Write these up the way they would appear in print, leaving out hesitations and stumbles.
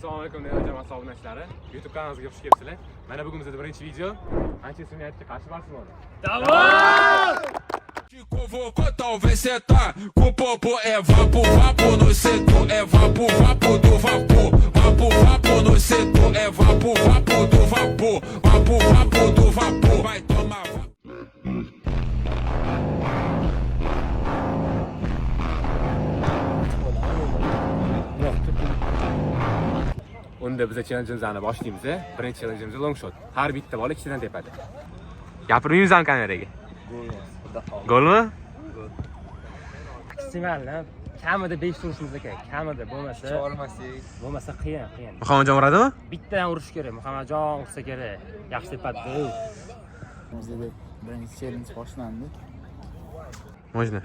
Assalomu alaykum jamoat sog'liqdoshlari. YouTube kanalimizga xush kelibsizlar. Mana bugun bizda birinchi video. Manchester Unitedga qarshi Barselona. Davor! Que convocou talvez cê tá com popo é vapo, vapo no setor, é vapo, vapo do vapor, vapo, vapo no setor, é vapo, vapo do vapor, vapo, vapo do vapor, vai tomar vapo. Unda biz challenge'imizni boshlaymiz. Birinchi challenge'imiz long shot. Har bitta bola ikkitadan tepadi. Gapirmaymiz ham kameraga. Golmi? Maksimalni kamida 5 urishimiz kerak. Kamida bo'lmasa olmasak. Bo'lmasa qiyin. Muhammadjon uradimi? Bittadan urish kerak. Muhammadjon ursa kerak. Yaxshi tepadi. Bizda birinchi challenge boshlandi. Можно.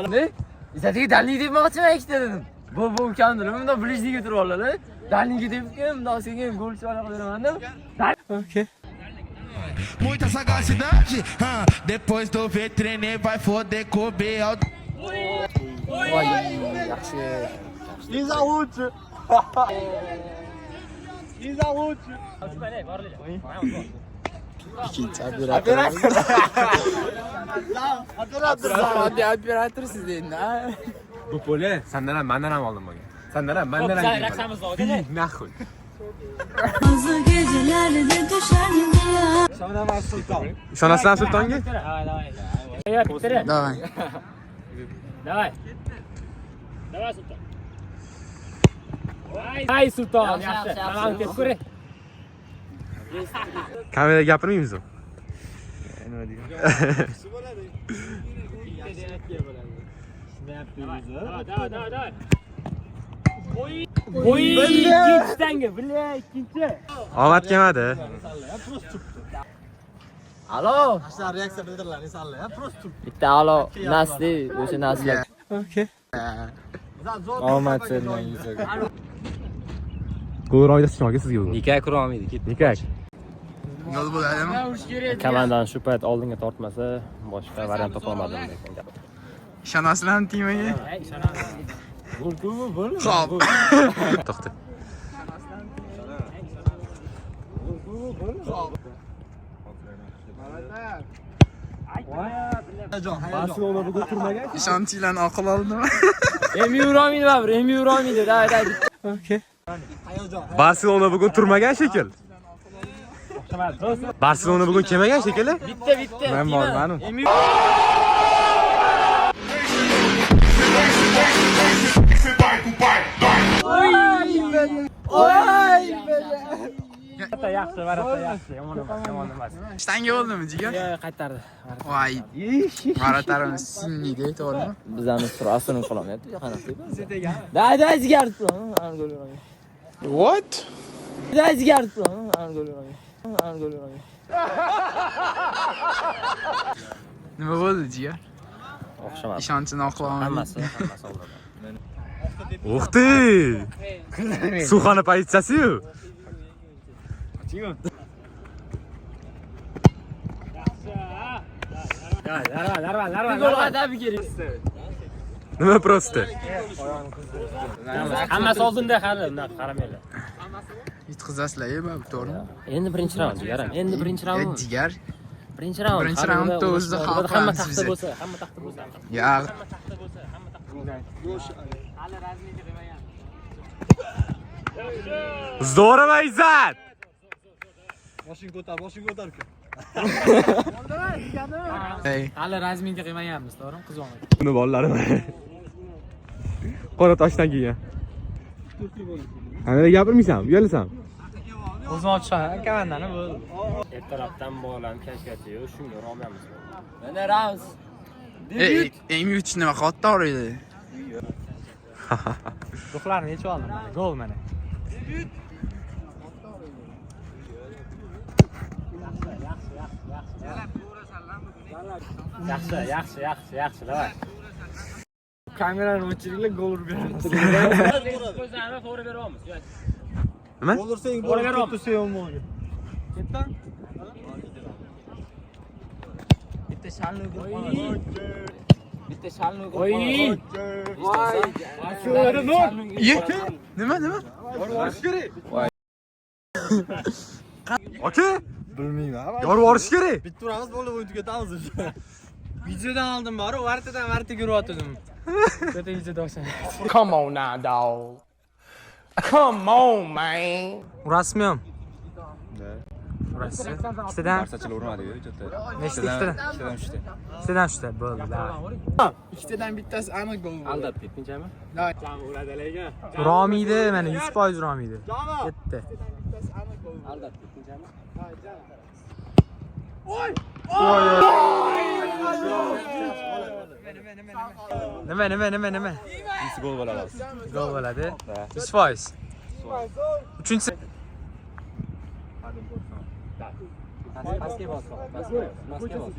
Ne? İstediği dəlliyi deyib ikkita dedim. Bu kamdır. Bundan blижниga turib oladi. Dəlliyi deyib bundan senga gol chiqarib beraman deb. Okay. Muita sagacidade, depois do ver treinei vai foder com o alto. Voy, yaxshi. İzavucu. Ikkinchi operator. Operator siz endi. Bu pole sendan ham mendan ham oldim bo'lgan. Sendan ham mendan ham. Raqsamiz oldi. Naxuy. Bazı gecelerde düşerim ya. Ishonasizlar Sultonga? Давай, bittira. Давай. Давай. Давай Sulton. Ay Sulton, yaxshi. Tamam, tez ko'ring. Kameraga gapirmaymiz. Давай. Oy, ikkinchi tanga, ikkinchi. Omad kelmadi. Alo. Reaksiya bildirlar, insanlar. Bitta alo. Nasli, o'sha nasli. Okay. Omad sendan yuzaga. Gol oyda sizga sizga bu. Nikay kura olmaydi, ketdi. Nikay. Gol bo'ladimi? Komandan shu payt oldinga tortmasa, boshqa variant topa olmadim degan. Ishonasizlarmi timaga? Gol. Xo'p. To'xta. Barselona bugun turmagan. Ishonchinglarni oqil oldimi? Emi uramaydi baribir, emi uramaydi. Davay. Okay. Barselona bugun turmagan shekil. Barselona bugun kelmagan shekilli. Bitta. Men bormanim. Emi Yaxshi, yomon emas. Shtanga bo'ldimi, jigar? Yo'q, qaytardi. Voy. Maratarimiz sinmidi, to'g'rimi? bizani surasini qolamayapti. Qanaqa? Day zigar. What? Day zigar. Nima bo'ldi, jigar? O'xshamadi. Ishonchini oqilolmadi. Hammasi oldi. O'xti. Suvxona pozitsiyasi-yu. Darva. Gol qadabi kerak. Nima prosta? Hammasi oldinda hali qaramanglar. Yutqizasizlar-ku, bu to'g'rimi? Endi birinchi raund jigaram. Endi birinchi raund. Jigar. Birinchi raund. Birinchi raundda o'zida xalq hamma qilamiz taxta biz. bo'lsa, hamma taxta bo'lsa. Ya, Здорово, Izzat. Boshing ko'tar uka. hey. Hali razminga qilmaganmiz, to'g'rimi? Qizg'on. Buni bolalarim. Qora toshdan kelgan. Qanday gapirmaysan? Uyalasan. O'zim ochsam, komandani bo'ldi. Ertalabdan bog'lanib kashkatiyo, shunga uryapmiz. Mana Rams. Eng yuch nima qatta o'raydi? Ruhlarni yechib oldim. Gol mana. Yaxshi, davay. Kamerani o'chiringlar, gol urib beramiz. Ko'zlarni to'g'ri beramiz. Nima? O'ldirsang Bo'laver bo'lib ketsa ham bo'lgan. Ketdan. shalni bitta shalni Oy! voy Nima? Aka! Bilmayman. Yorib yuborish kerak. Bitta turamiz bo'ldi, o'yin tugatamiz o'sha. videodan oldim bor vartadan vartaga yurib bitta videoda olsam Come on now, dog. Come on, man. Urasizmi ham? Urasiz. Ikkitadan. Barsachilar urmadi-yu, jo'ta. Nechta? Ikkitadan. Ikkitadan uchta bo'ldi. Ikkitadan bittasi aniq gol bo'ldi. Aldab ketdingmi? uradilarga Urolmaydi, mana 100% urolmaydi. Ketdi. aldab ketdingmi Nima? Ikkinchi gol bo'ladi. Gol bo'ladi. 100%. Uchinchisi. pastga bos pastga bos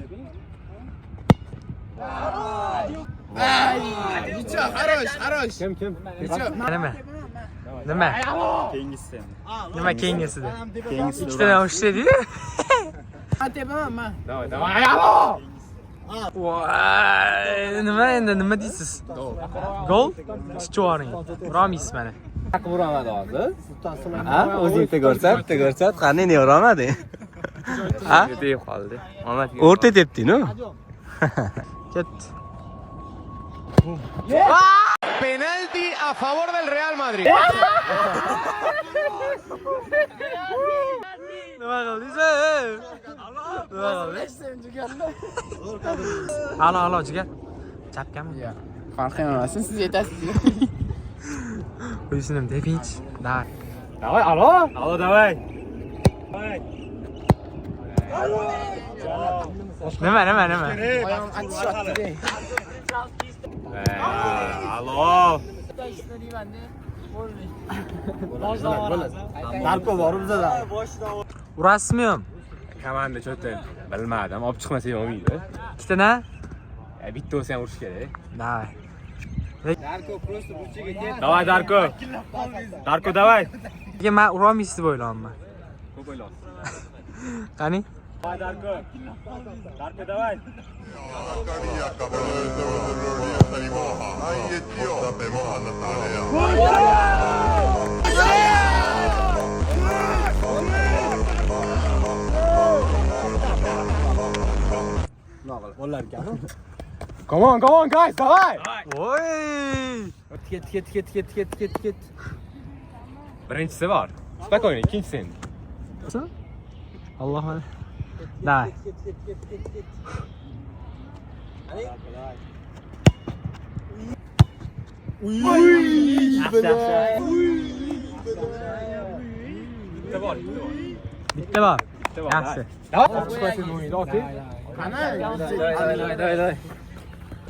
Xarosh. Nima? Keyingisi. Nima keyingisida? Ikkitadan o'xshaydi. Davay. Voy, nima endi nima deysiz? Gol? Chichoring. Urolmaysiz mana. uramadi hozir Ha, o'zingni ko'rsat, qani ne uramading? Ha? Deb qoldi. Omad. O'rta tepding-ku. Ketdi. Penalti a favor del Real Madrid. Nima qildingiz? Alo, jigar. Chapganmi? Farqi emas, siz yetasiz. Qo'yishim tepinch. Давай. Davay, alo, davay. Nima? Oyog'im achishyapti. Alo. Darko bor bizada. Urasizmi ham? Komanda cho'ta bilmadim, olib chiqmasa bo'lmaydi. Ikkitadan? Bitta o'zi ham urish kerak. Давай. Davay, Darko. Darko, davay. Men urolmaysiz deb o'ylayapman. Ko'p o'ylayapsiz. Qani? Davay, Darko. Darko, davay. Come on, guys, davay. Voy! ket Birinchisi bor. Spokойно, ikkinchisi endi. Alloh mana. Давай. Bitta bor. Yaxshi.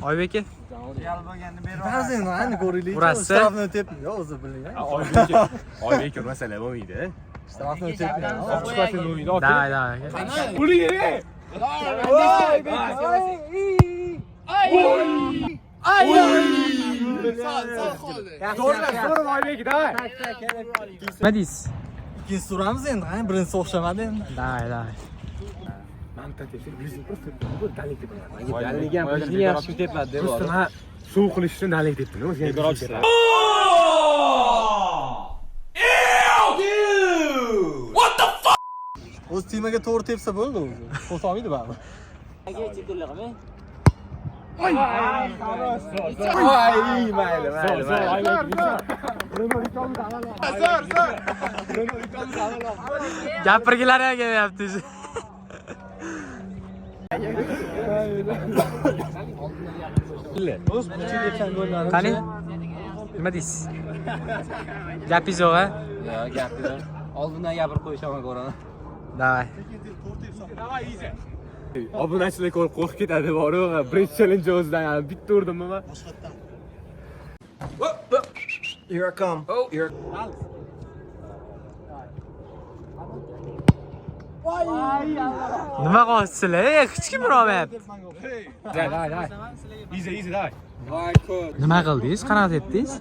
Oybek aka. Ba'zan endi ko'raylik. Urasiz? Tarafni tepdi, o'zi bilmayman. Oybek masala bo'lmaydi. Tarafni tepdi. Давай. To'g'ri, Oybek, davay. Nima deysiz? Ikkinchisi turamiz endi, birinchisi o'xshamadi endi. Давай. Dalliga ham bizni yaxshi tepadi. Do'stim, ha, suv qilish uchun dallik debdim. O'zga O'z temaga to'g'ri tepsa bo'ldi o'zi. Qo'sa olmaydi baribir. Gapirgilar ham kelyapti. Qani? Nima deysiz? Gapingiz yo'q, ha? yo'q gapi yo'q oldindan gapirib qo'yishaman ko'raman Давай. obunachilar ko'rib qo'rqib ketadi, bor-ku. Birinchi challenge o'zidan bitta urdimmi men? Here I come. Nima qilyapsizlar? Hech kim urolmayapti. Davay. Easy, davay. Nima qildingiz? Qanaqa tepdingiz?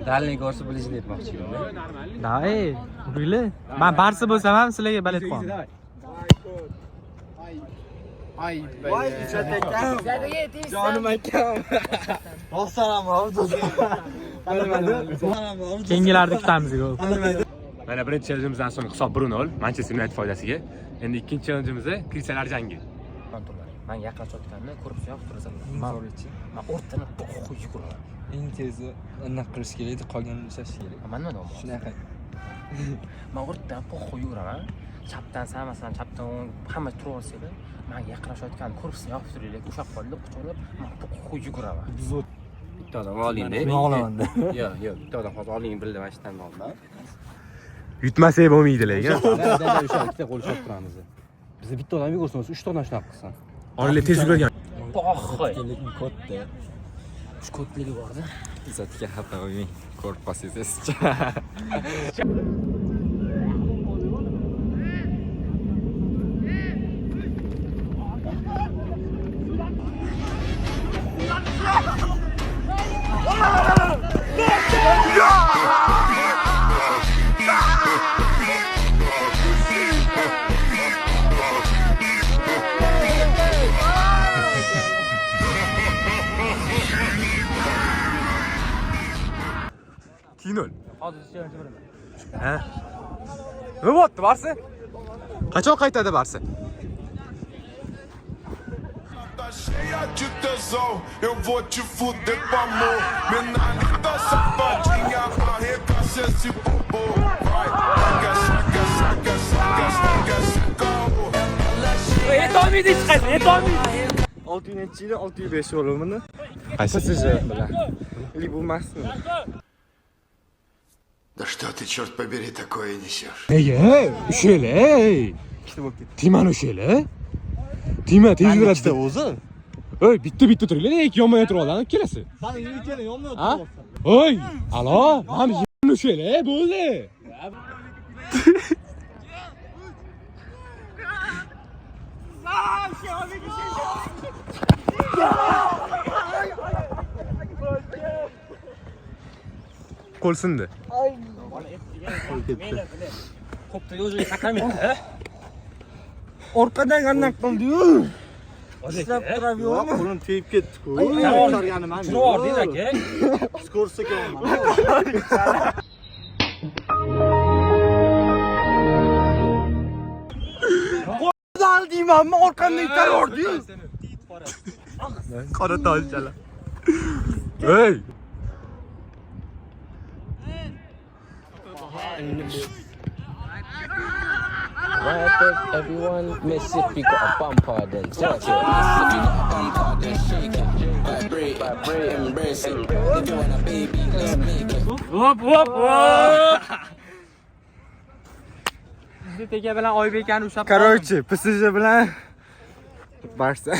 dalni ko'rsa bilishni aytmoqchiman Давай. Uringlar. Men barsa bo'lsam ham sizlarga balet qo'yaman. Ay be. Vay İzzet akam. Canım akam. Dostlarım oldu. Keyingilarda kutamiz gol. Mana birinchi challengeimizdan so'ng hisob 1-0 Manchester United foydasiga. Endi ikkinchi challengeimizda Kristalar jangi. Men yaqinlashayotganimda ko'rib yo'q turasan. Men o'rtadan qo'y yuguraman. Eng tezi anaqa qilish kerak, qolganini ishlash kerak. Men nima deyapman? Shunaqa. Men o'rtadan qo'y yuguraman. Chapdan san masalan chapdan hamma turib olsa-da, men yaqinlashayotganimda ko'rib yo'q turaylik, o'sha qo'lni quchoqlab men qo'y yuguraman. Bitta odam oling-da. Men olaman-da. Yo'q, bitta odam hozir oling bildim ashdan olma. Yutmasak bo'lmaydi lekin. O'sha ikkita qo'l ushlab turamiz. Biz bitta odam yugursin, 3 ta odam shunaqa qilsin. Olilar tez yugurgan. Poxoy. Katta. Shu ko'tligi bor-da. Izzatga xafa bo'lmang. Ko'rpasingiz. Kinol. Hozir challenge beraman. Ha? Nima bo'pti, Barsa? Qachon qaytadi Barsa? Cheia de tesão, eu vou te fuder com amor. Mina linda, safadinha, arregaça esse popô. Vai, saca, saca, saca, saca, saca, saca. Yetomiydi hech qaysi, yetomiydi. 6-yil 605 bo'limini Qaysi? PSG bilan. Или bo'lmasmi? Да что ты, черт побери, такое несешь? Nega? Ushela. Ikkita bo'lib ketdi. Timan ushela. Tima tez Ikkita yuradi. o'zi. Oy, bitta turinglar, yonma turib oladi, kelasi. Qani yurgani yonma Ha? o'tiribsan. Oy, alo, ham ushela, bo'ldi. Qo'l sindi. Qo'pda yo'lga taqamaydi. Orqadan qanday qildi-yu? Ishlab turib yo'q, qo'lim tegib ketdi-ku. Ko'targanim ham. Shuni bor deydi aka. Ko'rsa kelaman. Qo'ldan deymanmi, orqamdan itar yordi-yu. Qora toshchalar. Hey! Why does everyone Mississippi got a bumper then? Search it. Mississippi got a bumper then shake it. Vibrate, vibrate, embrace it. If you want a baby, let's make it. Hop hop hop. Izzat aka bilan Oybekani ushlab qoldim. Короче, PSG bilan Barsa.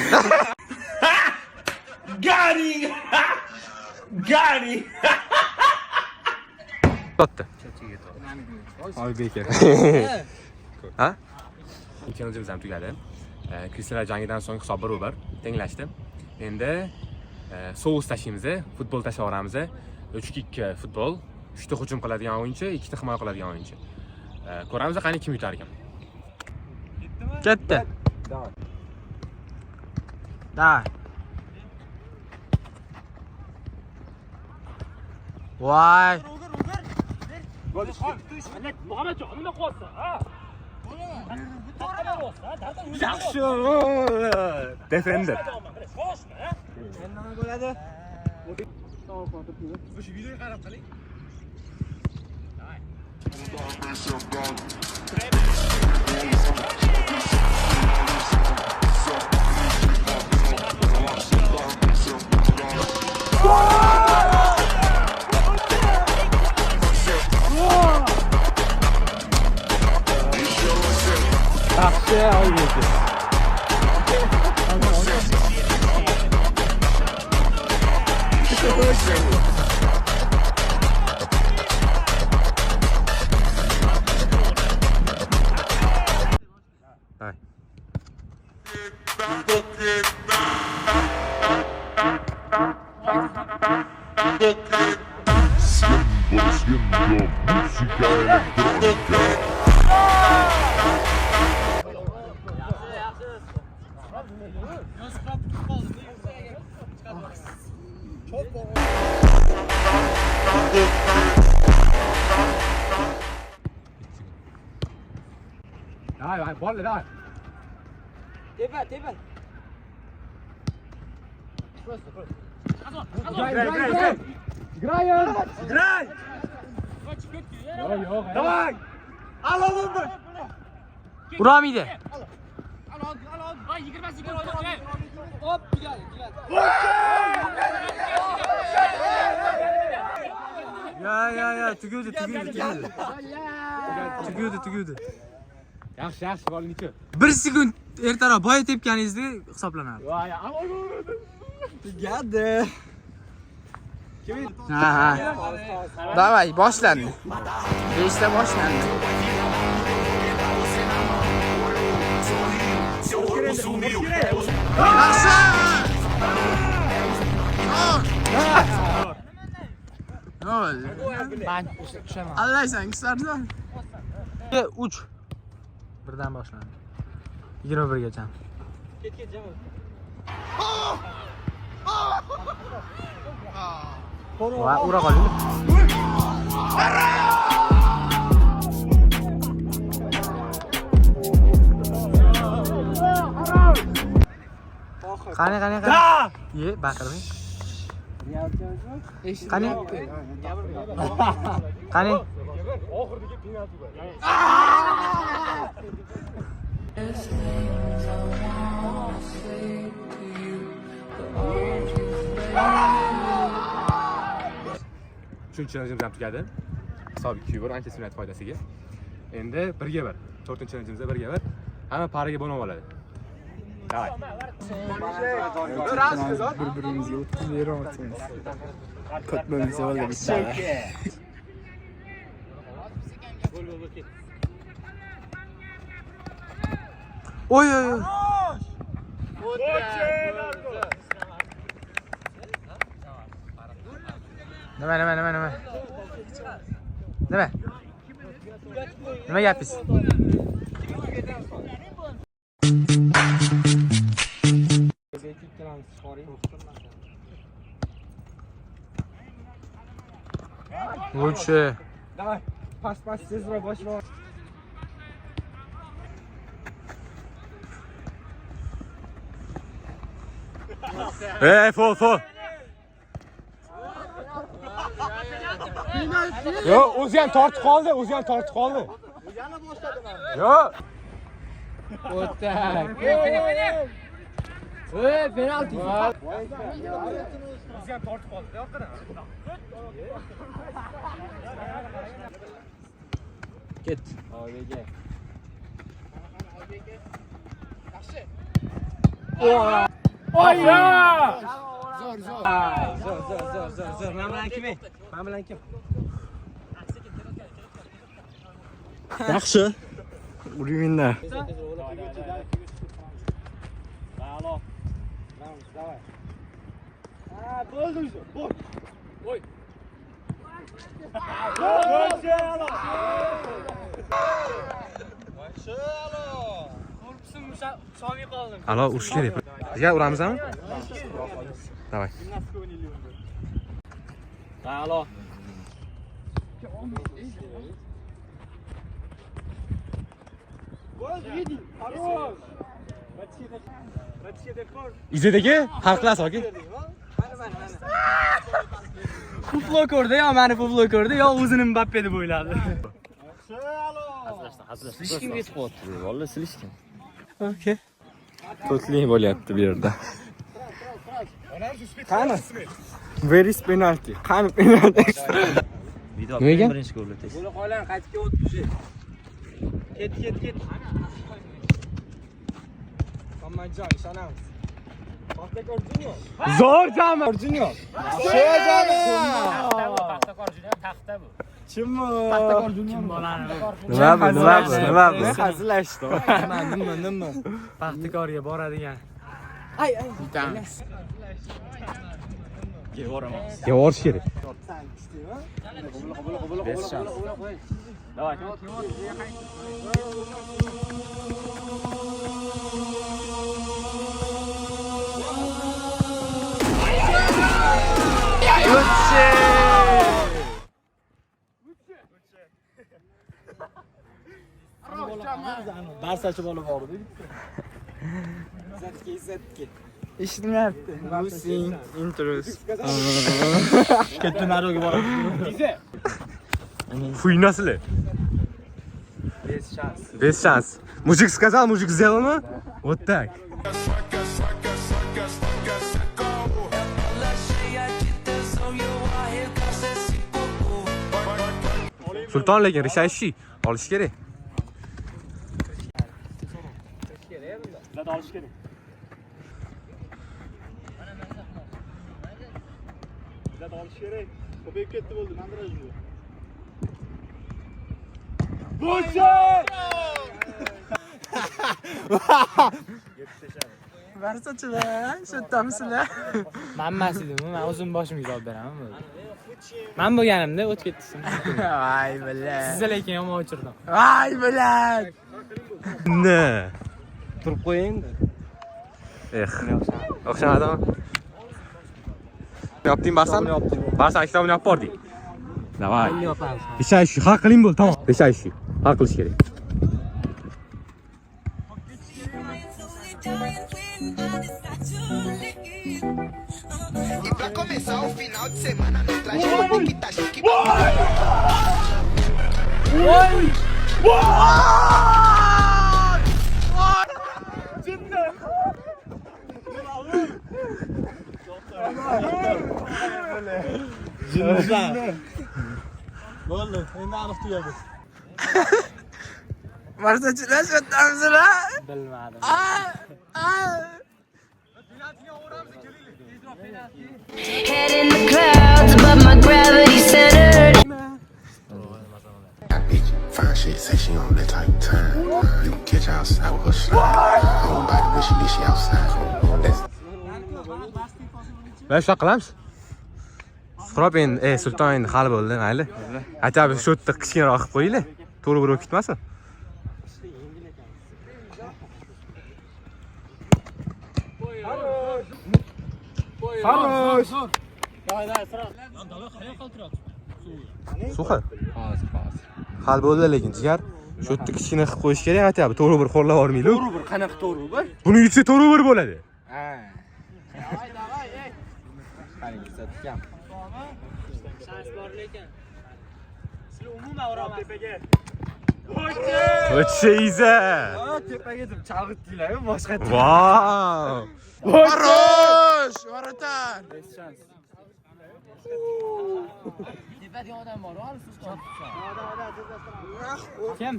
To'xta. Oybek aka. Ha? Challengeimiz ham tugadi. Kristalar jangidan so'ng hisob 1-1 tenglashdi. Endi so'us tashlaymiz, futbol tashlab yuboramiz. 3-2 futbol, 3 ta hujum qiladigan o'yinchi, 2 ta himoya qiladigan o'yinchi. Ko'ramiz qani kim yutar ekan. Ketdi. Da. Voy. Yaxshi. Defender. Nima bo'ladi? Yaxshi, Oybek. Hay. Música electrónica. Давай, bolla, давай. Tepa, tepa. Давай! Urolmaydi. Ya, tugudi. Tugudi. Yaxshi, bolni-chi. 1 sekund ertaroq boya tepganingizda hisoblanadi. Tugadi. Ha. Davay, boshlandi. 5 ta boshlandi. Allah sen istersen. 3. Birdan boshlandi. 21 gacha. Ket Jamol. Va ura qoldi. Qani. Ye, baqirmang. Qani. Oxirdagi penalti bor. Uchinchi challenge'imiz ham tugadi. Hisob 2-1 Manchester United foydasiga. Endi 1-1. 4-challenge'imizda 1-1. Hamma pariga bo'lib oladi. Davay. Bir-birimizga o'tkazib beryapmiz. Kotbamiz oldi bitta. Oy. Nima? Nima gapingiz? Лучше. Давай. Pas tezroq boshla. Fol. Yo, o'zi ham tortib qoldi. Yana boshladim. Yo. O'tak. Penalti. O'zi ham tortib qoldi. Yo'qmi? Ket. Oyga. Yaxshi. Oyya! Zo'r. Men bilan kim? Yaxshi. Urinda. Bo'ldi o'zi. Voy. Alo, urish kerak. Bizga uramizmi? Davay. Alo. Izedagi hal qilasiz yoki? Puflo ko'rdi, yo meni Puflo ko'rdi, yo o'zini Mbappe deb o'yladi. Silishkim ketib qoldi. Vallahi silishkim. Okay. To'tli bo'lyapti bu yerda. Qani? Where is penalty? Qani penalty? Nega? Birinchi golni tez. Bo'la qoling, qaytib o'tdi. Ket. Hammajon, ishonamiz. Paxtakor Junior. Zo'r jami. Junior. Paxtakor Junior taxta bu. Kimmi? Paxtakor Junior bo'ladi. Nima bu? Hazillashdi. Nima? Paxtakorga boradigan. Yutamiz. Yevorish kerak. Давай. Barsachi bola bordi. Eshitmayapti. Losing interest. Katta naroga boradi. Хуйнасили. Без шанс. Мужик сказал, мужик сделал, ну? Вот так. Sulton lekin rishayishi olish kerak. Zada olish kerak. Zada olish kerak. Ko'payib ketdi bo'ldi, mandiraj bu. Barsachilar, shu yerdamisizlar? Men emas edim, men o'zim boshimga javob beraman. Men bo'lganimda o'tib ketdim. Voy bilan. Siz lekin yomon o'chirdim. Voy bilan. Ne? Turib qo'ying-da. O'xshamadimi? Yapding Barsan? Barsan kitobini olib bording. Davay. Rishayishi, hal qiling bo'l, tamom. Rishayishi, hal qilish kerak. E pra começar o final de semana no traje que tá chique. Bo'ldi, endi aniq tugadi. Barsachilar, shu yerdamisizlar? Bilmadim. Head in the clouds, but my gravity centered. Fine shit, say she on that type of time. You can catch her outside with her slide. Nobody wish she did she outside. That's Mana shunaqa qilamiz. Suhrob endi, Sulton endi hal bo'ldi, mayli. Aytib shu yerda kichkinaroq qilib qo'yinglar. To'g'ri bo'lib ketmasin. Xarosh. Suha. Hal bo'ldi lekin jigar. Shu yerda kichkina qilib qo'yish kerak, aytib to'g'ri bir qo'llab olmaylik. To'g'ri bir, qanaqa to'g'ri bir? Buni yutsa to'g'ri bir bo'ladi. Ha. Qani ketsa Shans bor lekin. Sizlar umuman uraman tepaga. O'tshayza. Tepaga deb chalg'itdinglar, boshqa. Vau! Xarosh, varatar. Tepadagi odam bor, ol siz Kim?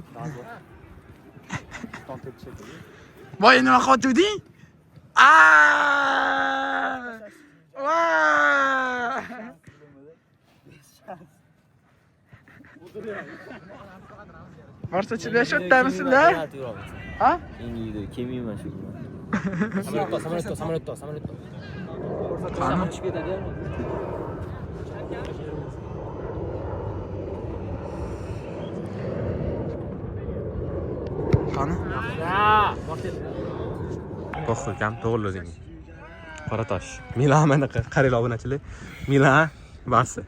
Voy, nima qotuvding? Barsachilar, shu yerdamisizlar? Ha? Endi kelmayman shu. Samolyotda. Qani? Tushib ketadi. Qani? To'xta kam, to'g'ri o'zing. Qoratosh. Milan mana qaranglar obunachilar. Milan, Barsa.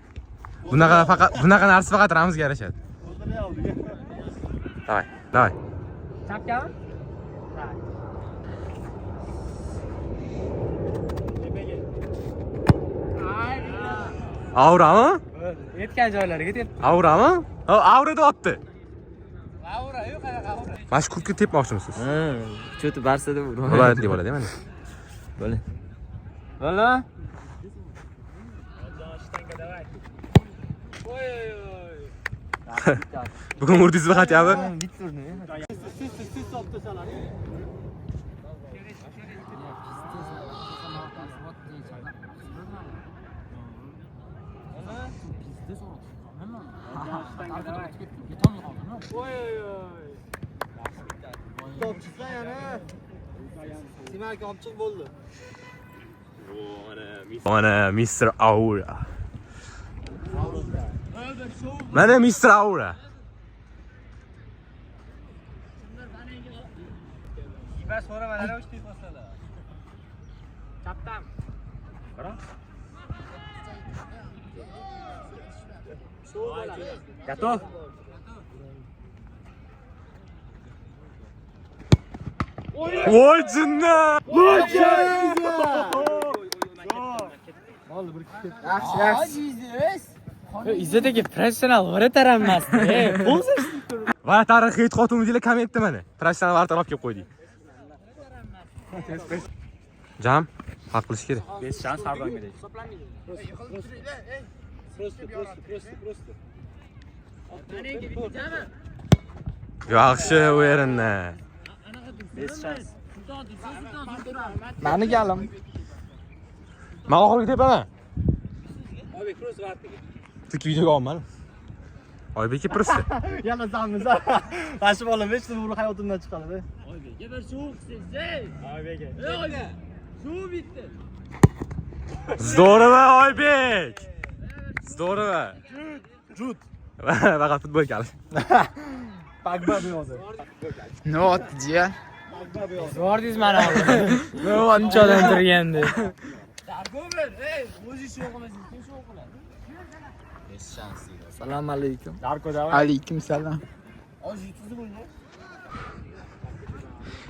Bunaqa narsa faqat Ramzga yarashadi. Davay. Chapkami? Aurami? Yetgan joylariga tepdi. Aurami? Aurada otdi. Aura, yo'q, qanaqa aura? Mana shu kurtga tepmoqchimisiz? Cho'ti Barsada Viloyatli bo'ladi mana. Bo'la. Bugun urdingizmi xatyapti? Bitta urdim. Siz toptasalar. Topchisa yana. Demak, olib chiq bo'ldi. Mana Mr. Aura. Mana Mr. Aura. Bas so'ramalar o'chdi boshladi. Chapdan. Готов? Voy jinna! İzzet aka professional varataran emas. Va tarixiy hech xotinimizlar kommentda mana. Professional vartarab kelib qo'ydik. Jam, hal qilish kerak. 5 shans har doimgidek. Yaxshi o'yinni. 5 shans. Mani galim. Men oxirgi tepaman. Oybek prosta vaqti. Tik videoga olmadim. Oybek prosta. Yalasamiz. Tashib olib, hech nima uni hayotimdan chiqadi. Oybekga bir sovuq sizsiz. Oybek. Oybek. Suv bitdi. Здорово, Oybek. Здорово. Jut. Faqat futbol kalish. Pogba bu hozir. Ne otdi jiyan? Pogba bu hozir. Zordingiz mana hozir. Ne otdi odam turgandi. Go'ber, ey, o'zi sho'g'ilasiz, kim sho'g'il qiladi? Assalomu alaykum. Darko davay. Alaykum salom. Ozi tuzi bo'ldi.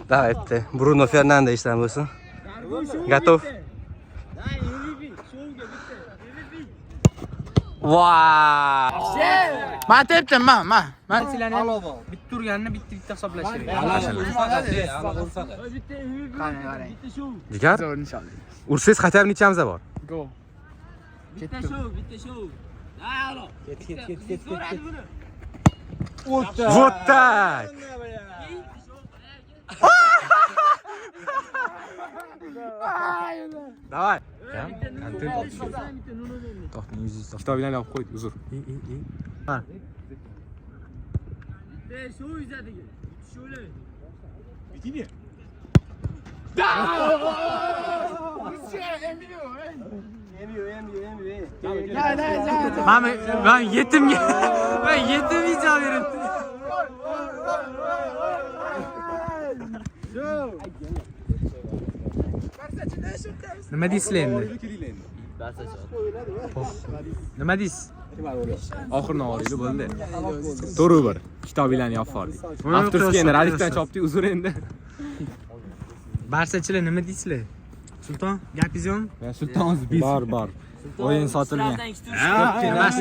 Давайте. Bruno Fernandes'dan bo'lsin. Готов. Vay! Men tepdim, men. Men sizlarni bitta turganini bitta hisoblash kerak. Qani, qarang. Jigar. Zo'r inshaalloh. Ursangiz xatar nechamiz bor? Go. Bitta show. Alo. Ket. Вот так. Давай. Kontent olib. To'xtang, yuzingiz. Kitoblarni olib qo'y, uzr. Ha. Bitta show izladiga. Showlar. Bitini. Ben yetim icap verim. Nima deysizlar endi? Nima deysiz? Oxirni oldik bo'ldi. To'g'ri bir. Kitoblarni yopib oldik. Avtorskiy endi Radikdan chopdik, uzr endi. Barsachilar nima deysizlar? Sulton, gapingiz yo'qmi? Sulton bor. O'yin sotilgan.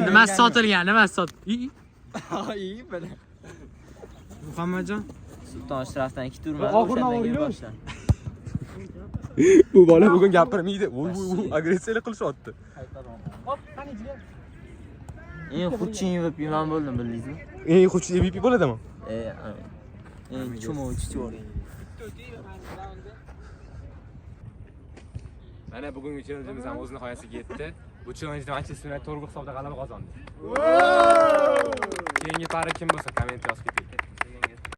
Nimasi sotilgan? Nimasi sotilgan? İyi böyle. Muhammadjon. Sulton shtrafdan 2 turmadi. O'shandan boshlan. Bu bola bugun gapirmaydi. Agressiya qilishyapti. Eng xudchi MVP men bo'ldim, bildingizmi? Eng xudchi MVP bo'ladimi? Eng cho'movchi o'rin. Mana bugungi challenge'imiz ham o'z nihoyasiga yetdi. Bu challenge'da Manchester United to'g'ri hisobda g'alaba qozondi. Keyingi pari kim bo'lsa komment yozib keting.